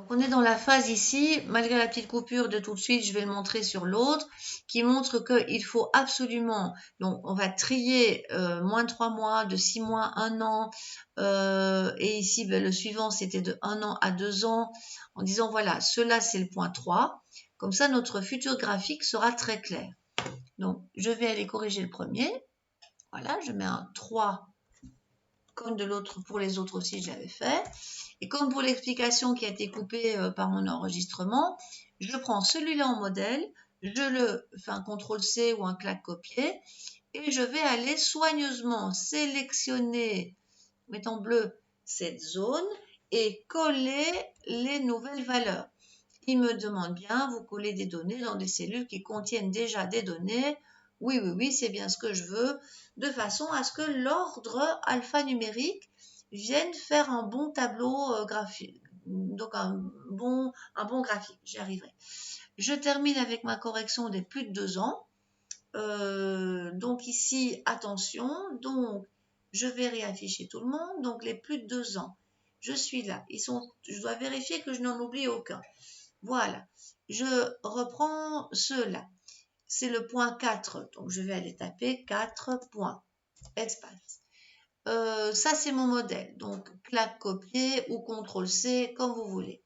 On est dans la phase ici, malgré la petite coupure de tout de suite, je vais le montrer sur l'autre, qui montre qu'il faut absolument, donc on va trier moins de 3 mois, de 6 mois, 1 an, et ici le suivant c'était de 1 an à 2 ans, en disant voilà, cela c'est le point 3, comme ça notre futur graphique sera très clair. Donc je vais aller corriger le premier, voilà, je mets un 3 comme de l'autre, pour les autres aussi j'avais fait. Et comme pour l'explication qui a été coupée par mon enregistrement, je prends celui-là en modèle, je le fais un CTRL-C ou un clac-copier, et je vais aller soigneusement sélectionner, mettant bleu, cette zone, et coller les nouvelles valeurs. Il me demande bien, vous collez des données dans des cellules qui contiennent déjà des données. Oui, oui, oui, c'est bien ce que je veux, de façon à ce que l'ordre alphanumérique vienne faire un bon tableau graphique, donc un bon graphique, j'y arriverai. Je termine avec ma correction des plus de 2 ans. Donc ici, attention, donc je vais réafficher tout le monde, donc les plus de 2 ans. Je suis là, je dois vérifier que je n'en oublie aucun. Voilà, je reprends ceux-là. C'est le point 4, donc je vais aller taper 4 points, espace. Ça, c'est mon modèle, donc clac copier ou CTRL-C, comme vous voulez.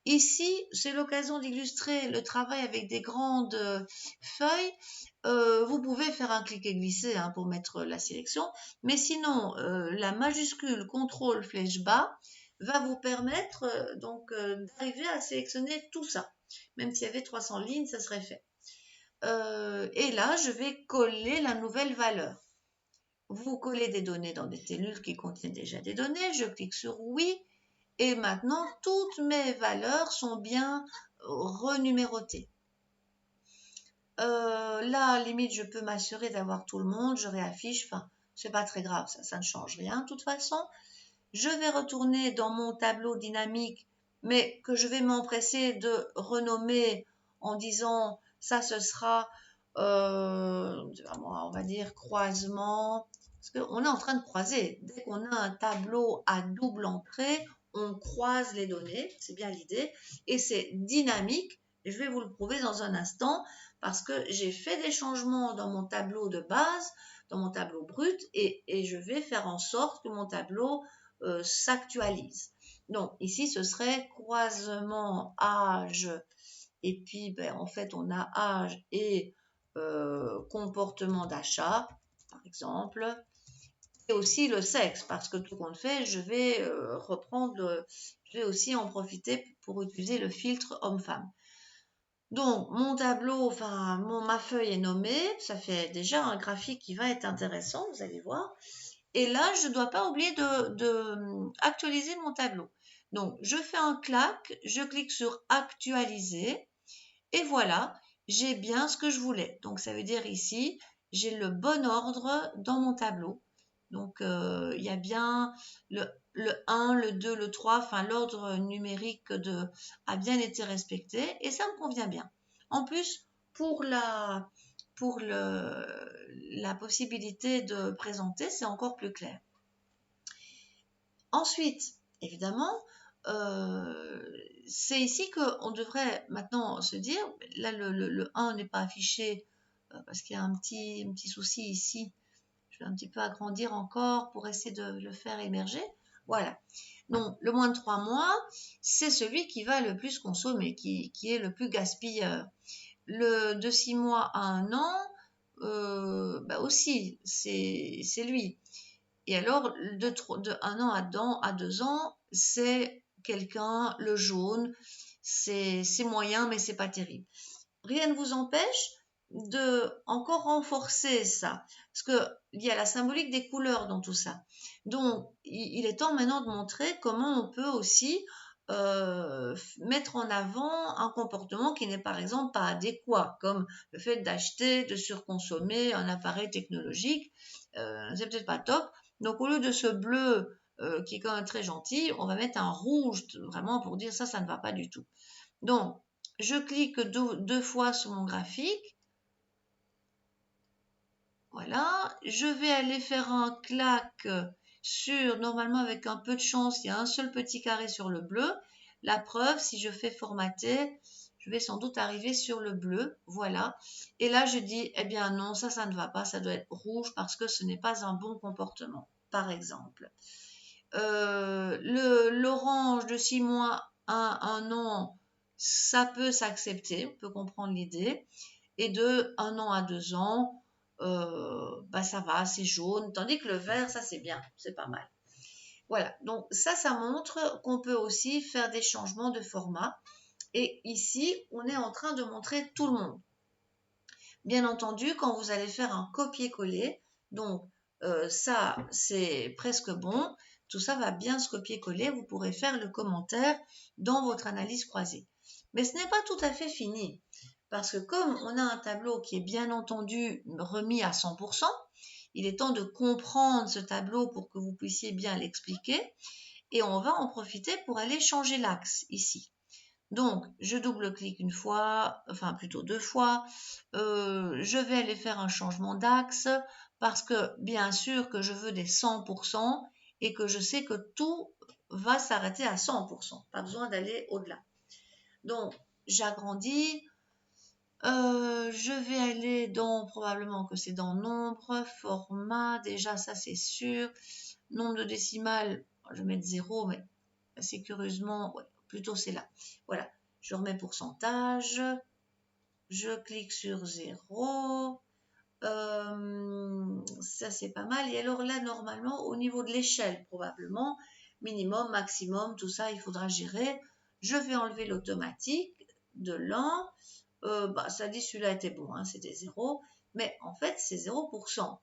Ici, c'est l'occasion d'illustrer le travail avec des grandes feuilles. Vous pouvez faire un clic et glisser pour mettre la sélection, mais sinon, la majuscule CTRL flèche bas va vous permettre d'arriver à sélectionner tout ça. Même s'il y avait 300 lignes, ça serait fait. Et là, je vais coller la nouvelle valeur. Vous collez des données dans des cellules qui contiennent déjà des données. Je clique sur oui. Et maintenant, toutes mes valeurs sont bien renumérotées. Là, limite, je peux m'assurer d'avoir tout le monde. Je réaffiche. Enfin, c'est pas très grave. Ça ne change rien de toute façon. Je vais retourner dans mon tableau dynamique, mais que je vais m'empresser de renommer en disant ça, ce sera, on va dire, croisement. Parce qu'on est en train de croiser. Dès qu'on a un tableau à double entrée, on croise les données. C'est bien l'idée. Et c'est dynamique. Je vais vous le prouver dans un instant parce que j'ai fait des changements dans mon tableau de base, dans mon tableau brut, et je vais faire en sorte que mon tableau s'actualise. Donc ici ce serait croisement âge et puis en fait on a âge et comportement d'achat par exemple, et aussi le sexe parce que tout compte fait je vais je vais aussi en profiter pour utiliser le filtre homme-femme. Donc mon tableau, ma feuille est nommée, ça fait déjà un graphique qui va être intéressant, vous allez voir. Et là, je ne dois pas oublier de actualiser mon tableau. Donc, je fais un clac, je clique sur actualiser et voilà, j'ai bien ce que je voulais. Donc, ça veut dire ici, j'ai le bon ordre dans mon tableau. Donc, il y a bien le 1, le 2, le 3, enfin l'ordre numérique a bien été respecté et ça me convient bien. En plus, pour la possibilité de présenter, c'est encore plus clair. Ensuite, évidemment, c'est ici qu'on devrait maintenant se dire, là le 1 n'est pas affiché parce qu'il y a un petit souci ici. Je vais un petit peu agrandir encore pour essayer de le faire émerger. Voilà. Donc, le moins de 3 mois, c'est celui qui va le plus consommer, qui est le plus gaspilleur. Le de 6 mois à 1 an, aussi, c'est lui. Et alors, de 1 an à 2 ans, c'est quelqu'un, le jaune, c'est moyen, mais c'est pas terrible. Rien ne vous empêche de encore renforcer ça, parce qu'il y a la symbolique des couleurs dans tout ça. Donc, il est temps maintenant de montrer comment on peut aussi mettre en avant un comportement qui n'est par exemple pas adéquat, comme le fait d'acheter, de surconsommer un appareil technologique, c'est peut-être pas top. Donc au lieu de ce bleu qui est quand même très gentil, on va mettre un rouge vraiment pour dire ça ne va pas du tout. Donc je clique deux fois sur mon graphique. Voilà, je vais aller faire un clac sur, normalement avec un peu de chance, il y a un seul petit carré sur le bleu. La preuve, si je fais formater, je vais sans doute arriver sur le bleu, voilà. Et là, je dis, eh bien non, ça ne va pas, ça doit être rouge parce que ce n'est pas un bon comportement, par exemple. L'orange de 6 mois à 1 an, ça peut s'accepter, on peut comprendre l'idée. Et de 1 an à 2 ans, ça va, c'est jaune. Tandis que le vert, ça c'est bien, c'est pas mal. Voilà, donc ça montre qu'on peut aussi faire des changements de format. Et ici, on est en train de montrer tout le monde. Bien entendu, quand vous allez faire un copier-coller, donc ça, c'est presque bon. Tout ça va bien se copier-coller. Vous pourrez faire le commentaire dans votre analyse croisée. Mais ce n'est pas tout à fait fini. Parce que comme on a un tableau qui est bien entendu remis à 100%, il est temps de comprendre ce tableau pour que vous puissiez bien l'expliquer. Et on va en profiter pour aller changer l'axe ici. Donc, je double-clique une fois, enfin plutôt 2 fois. Je vais aller faire un changement d'axe parce que bien sûr que je veux des 100% et que je sais que tout va s'arrêter à 100%. Pas besoin d'aller au-delà. Donc, j'agrandis. Je vais aller dans, probablement que c'est dans nombre, format, déjà ça c'est sûr. Nombre de décimales, je vais mettre 0, mais assez curieusement, ouais, plutôt c'est là. Voilà, je remets pourcentage, je clique sur 0, ça c'est pas mal. Et alors là, normalement, au niveau de l'échelle, probablement, minimum, maximum, tout ça, il faudra gérer. Je vais enlever l'automatique de l'an. Ça dit celui-là était bon, hein, c'était 0, mais en fait c'est 0%.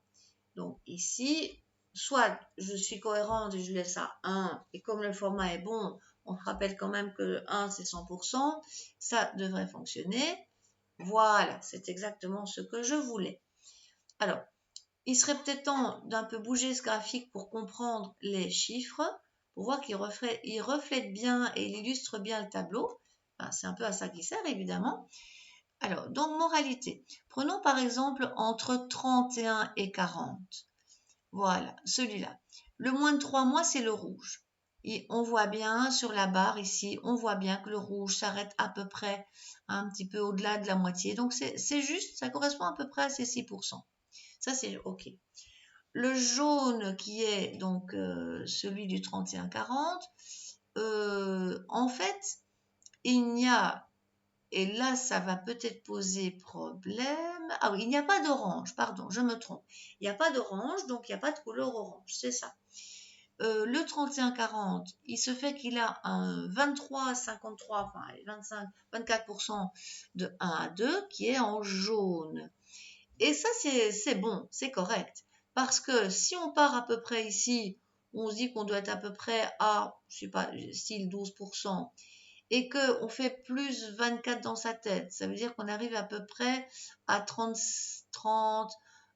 Donc ici, soit je suis cohérente et je laisse à 1, et comme le format est bon, on se rappelle quand même que 1 c'est 100%, ça devrait fonctionner. Voilà, c'est exactement ce que je voulais. Alors, il serait peut-être temps d'un peu bouger ce graphique pour comprendre les chiffres, pour voir qu'il reflète bien et il illustre bien le tableau. Enfin, c'est un peu à ça qu'il sert, évidemment. Alors, donc, moralité. Prenons par exemple entre 31 et 40. Voilà, celui-là. Le moins de 3 mois, c'est le rouge. Et on voit bien sur la barre ici, on voit bien que le rouge s'arrête à peu près un petit peu au-delà de la moitié. Donc, c'est juste, ça correspond à peu près à ces 6%. Ça, c'est OK. Le jaune qui est donc celui du 31-40, en fait, il n'y a, et là, ça va peut-être poser problème. Ah oui, il n'y a pas d'orange, pardon, je me trompe. Il n'y a pas d'orange, donc il n'y a pas de couleur orange, c'est ça. Le 31-40, il se fait qu'il a un 23-53, enfin 24% de 1 à 2 qui est en jaune. Et ça, c'est bon, c'est correct. Parce que si on part à peu près ici, on se dit qu'on doit être à peu près à, je sais pas, style 12%, et qu'on fait plus 24 dans sa tête, ça veut dire qu'on arrive à peu près à 30,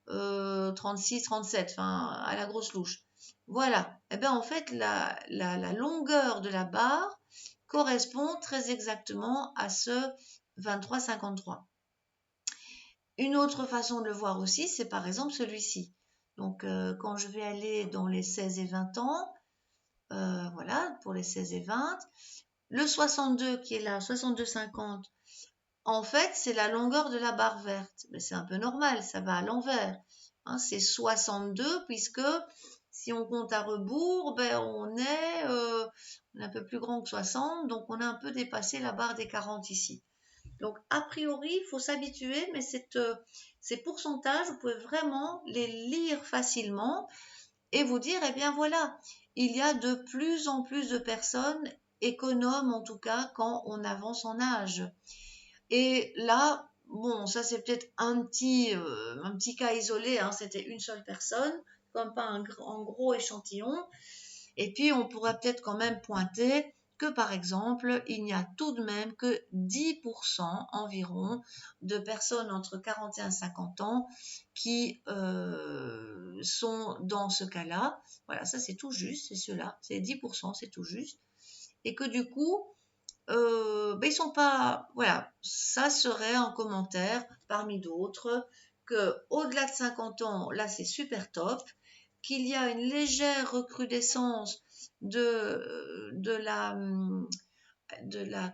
36, 37, enfin à la grosse louche. Voilà. Et bien en fait, la longueur de la barre correspond très exactement à ce 23,53. Une autre façon de le voir aussi, c'est par exemple celui-ci. Donc, quand je vais aller dans les 16 et 20 ans, voilà, pour les 16 et 20, le 62 qui est là, 62,50, en fait, c'est la longueur de la barre verte. Mais c'est un peu normal, ça va à l'envers. Hein, c'est 62 puisque si on compte à rebours, on est un peu plus grand que 60, donc on a un peu dépassé la barre des 40 ici. Donc, a priori, il faut s'habituer, mais ces pourcentages, vous pouvez vraiment les lire facilement et vous dire, eh bien voilà, il y a de plus en plus de personnes économes, en tout cas, quand on avance en âge. Et là, bon, ça c'est peut-être un petit cas isolé, hein, c'était une seule personne, comme pas un gros échantillon. Et puis, on pourrait peut-être quand même pointer que, par exemple, il n'y a tout de même que 10% environ de personnes entre 41 et 50 ans qui sont dans ce cas-là. Voilà, ça c'est tout juste, c'est cela, c'est 10%, c'est tout juste. Et que du coup, ils sont pas, voilà, ça serait un commentaire parmi d'autres que au-delà de 50 ans, là c'est super top, qu'il y a une légère recrudescence de comment